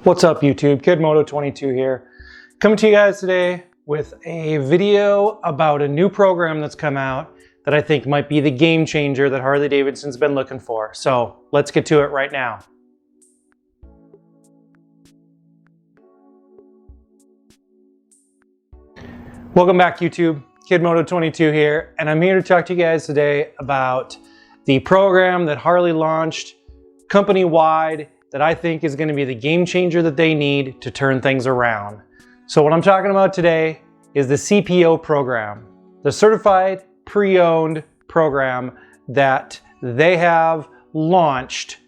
What's up YouTube, KidMoto22 here. Coming to you guys today with a video about a new program that's come out that I think might be the game changer that Harley-Davidson's been looking for. So let's get to it right now. Welcome back YouTube, KidMoto22 here, and I'm here to talk to you guys today about the program that Harley launched company-wide that I think is going to be the game changer that they need to turn things around. So what I'm talking about today is the CPO program, the Certified Pre-Owned program that they have launched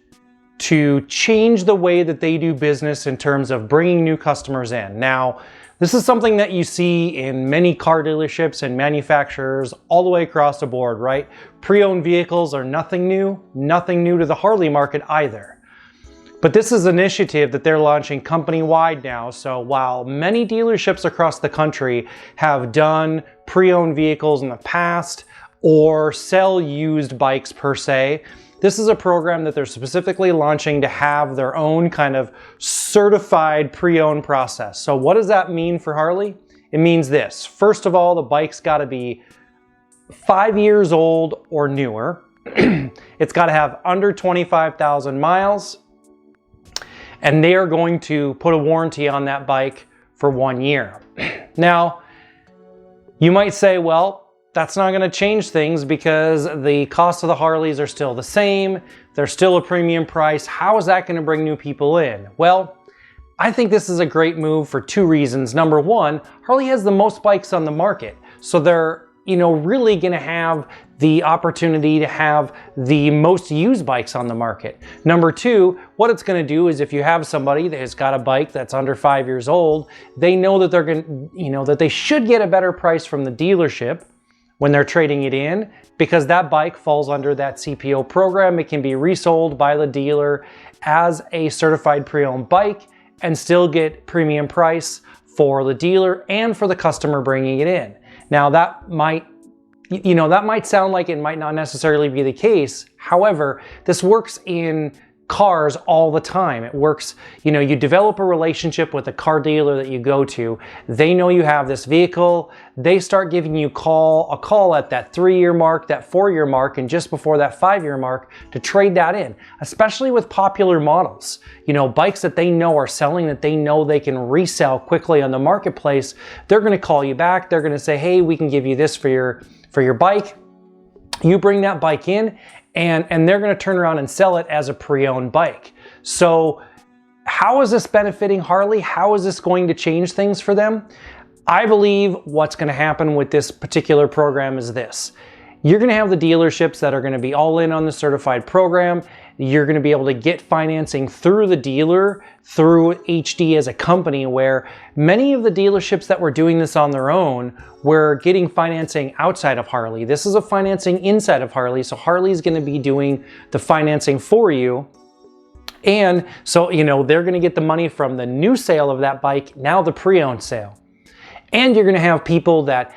to change the way that they do business in terms of bringing new customers in. Now, this is something that you see in many car dealerships and manufacturers all the way across the board, right? Pre-owned vehicles are nothing new to the Harley market either. But this is an initiative that they're launching company-wide now. So while many dealerships across the country have done pre-owned vehicles in the past or sell used bikes per se, this is a program that they're specifically launching to have their own kind of certified pre-owned process. So what does that mean for Harley? It means this. First of all, the bike's got to be 5 years old or newer. It's got to have under 25,000 miles. And they are going to put a warranty on that bike for 1 year. Now, you might say, well, that's not going to change things because the cost of the Harleys are still the same. They're still a premium price. How is that going to bring new people in? Well, I think this is a great move for two reasons. Number one, Harley has the most bikes on the market. So they're really going to have the opportunity to have the most used bikes on the market. Number two, what it's going to do is if you have somebody that has got a bike that's under 5 years old, they know that they're going to, that they should get a better price from the dealership when they're trading it in, because that bike falls under that CPO program. It can be resold by the dealer as a certified pre-owned bike and still get premium price for the dealer and for the customer bringing it in. Now that might sound like it might not necessarily be the case. However, this works in cars all the time. It works, you develop a relationship with a car dealer that you go to. They know you have this vehicle. They start giving you a call at that 3-year mark, that 4-year mark, and just before that 5-year mark to trade that in, especially with popular models. Bikes that they know are selling, that they know they can resell quickly on the marketplace. They're going to call you back. They're going to say, hey, we can give you this for your bike. You bring that bike in, and they're going to turn around and sell it as a pre-owned bike. So how is this benefiting Harley? How is this going to change things for them? I believe what's going to happen with this particular program is this. You're going to have the dealerships that are going to be all in on the certified program. You're going to be able to get financing through the dealer, through HD as a company, where many of the dealerships that were doing this on their own were getting financing outside of Harley. This is a financing inside of Harley, so Harley's going to be doing the financing for you. And so, they're going to get the money from the new sale of that bike, now the pre-owned sale. And you're going to have people that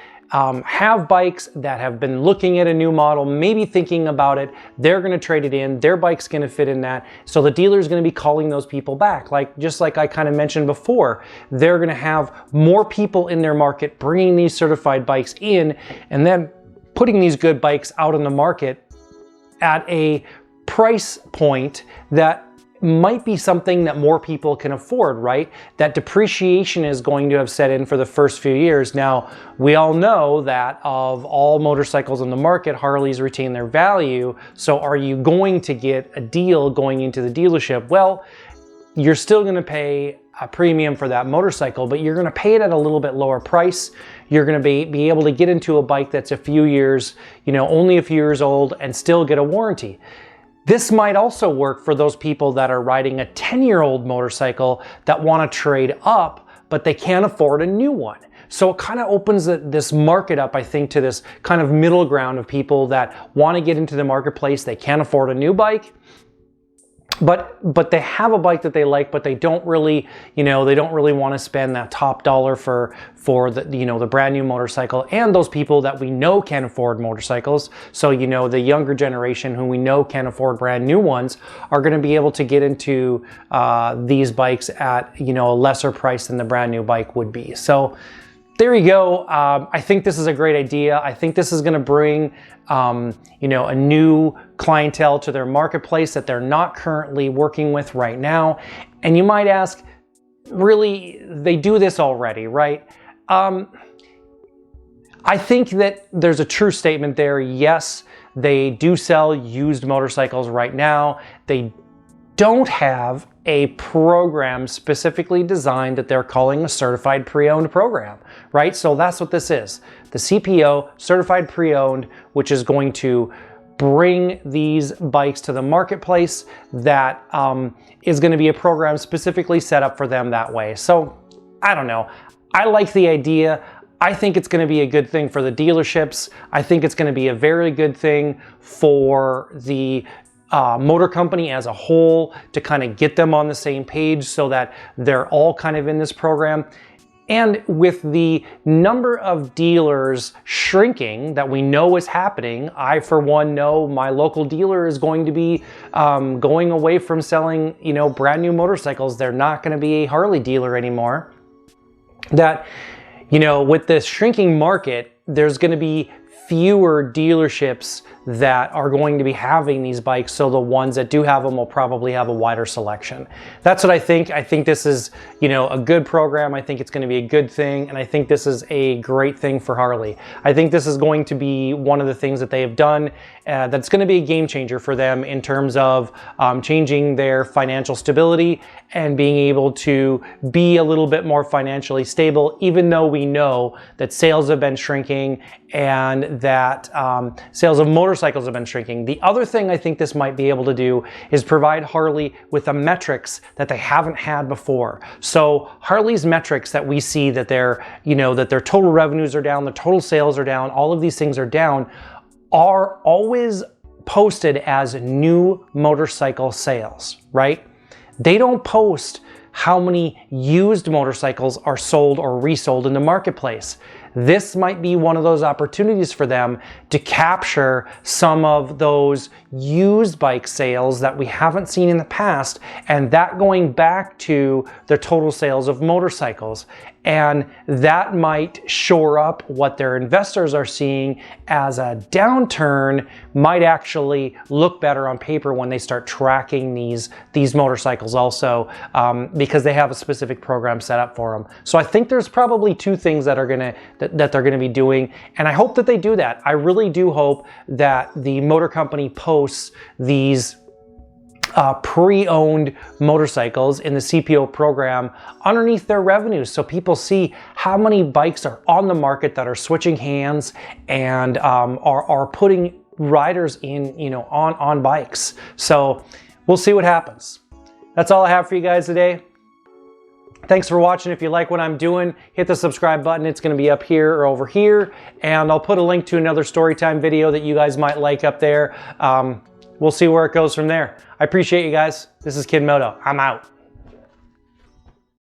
have bikes that have been looking at a new model, maybe thinking about it. They're going to trade it in. Their bike's going to fit in that. So the dealer's going to be calling those people back. Just like I kind of mentioned before, they're going to have more people in their market bringing these certified bikes in and then putting these good bikes out on the market at a price point that might be something that more people can afford, right? That depreciation is going to have set in for the first few years. Now, we all know that of all motorcycles in the market, Harleys retain their value. So are you going to get a deal going into the dealership? Well, you're still going to pay a premium for that motorcycle, but you're going to pay it at a little bit lower price. You're going to be able to get into a bike that's a few years, only a few years old and still get a warranty. This might also work for those people that are riding a 10-year-old motorcycle that want to trade up, but they can't afford a new one. So it kind of opens this market up, I think, to this kind of middle ground of people that want to get into the marketplace. They can't afford a new bike, but they have a bike that they like, but they don't really, they don't really want to spend that top dollar for the, the brand new motorcycle. And those people that we know can afford motorcycles, so the younger generation who we know can afford brand new ones, are going to be able to get into these bikes at a lesser price than the brand new bike would be. So there you go. I think this is a great idea. I think this is going to bring, a new clientele to their marketplace that they're not currently working with right now. And you might ask, really, they do this already, right? I think that there's a true statement there. Yes, they do sell used motorcycles right now. They don't have a program specifically designed that they're calling a certified pre-owned program, right? So that's what this is. The CPO, certified pre-owned, which is going to bring these bikes to the marketplace, that is going to be a program specifically set up for them that way. So I don't know. I like the idea. I think it's going to be a good thing for the dealerships. I think it's going to be a very good thing for the motor company as a whole, to kind of get them on the same page so that they're all kind of in this program. And with the number of dealers shrinking that we know is happening, I for one know my local dealer is going to be going away from selling brand new motorcycles. They're not going to be a Harley dealer anymore. That with this shrinking market, there's going to be fewer dealerships that are going to be having these bikes, so the ones that do have them will probably have a wider selection. That's what I think. I think this is, a good program. I think it's going to be a good thing, and I think this is a great thing for Harley. I think this is going to be one of the things that they have done that's going to be a game changer for them in terms of changing their financial stability and being able to be a little bit more financially stable, even though we know that sales have been shrinking and that sales of motorcycles have been shrinking. The other thing I think this might be able to do is provide Harley with the metrics that they haven't had before. So Harley's metrics that we see, that that their total revenues are down, their total sales are down, all of these things are down, are always posted as new motorcycle sales, right? They don't post how many used motorcycles are sold or resold in the marketplace. This might be one of those opportunities for them to capture some of those used bike sales that we haven't seen in the past, and that going back to their total sales of motorcycles. And that might shore up what their investors are seeing as a downturn, might actually look better on paper when they start tracking these motorcycles also, because they have a specific program set up for them. So I think there's probably two things that they're gonna be doing, and I hope that they do that. I really do hope that the motor company posts these pre-owned motorcycles in the CPO program underneath their revenues, so people see how many bikes are on the market that are switching hands and are putting riders in, on bikes. So we'll see what happens. That's all I have for you guys today. Thanks for watching. If you like what I'm doing, hit the subscribe button. It's going to be up here or over here, and I'll put a link to another storytime video that you guys might like up there. We'll see where it goes from there. I appreciate you guys. This is Kid Moto. I'm out.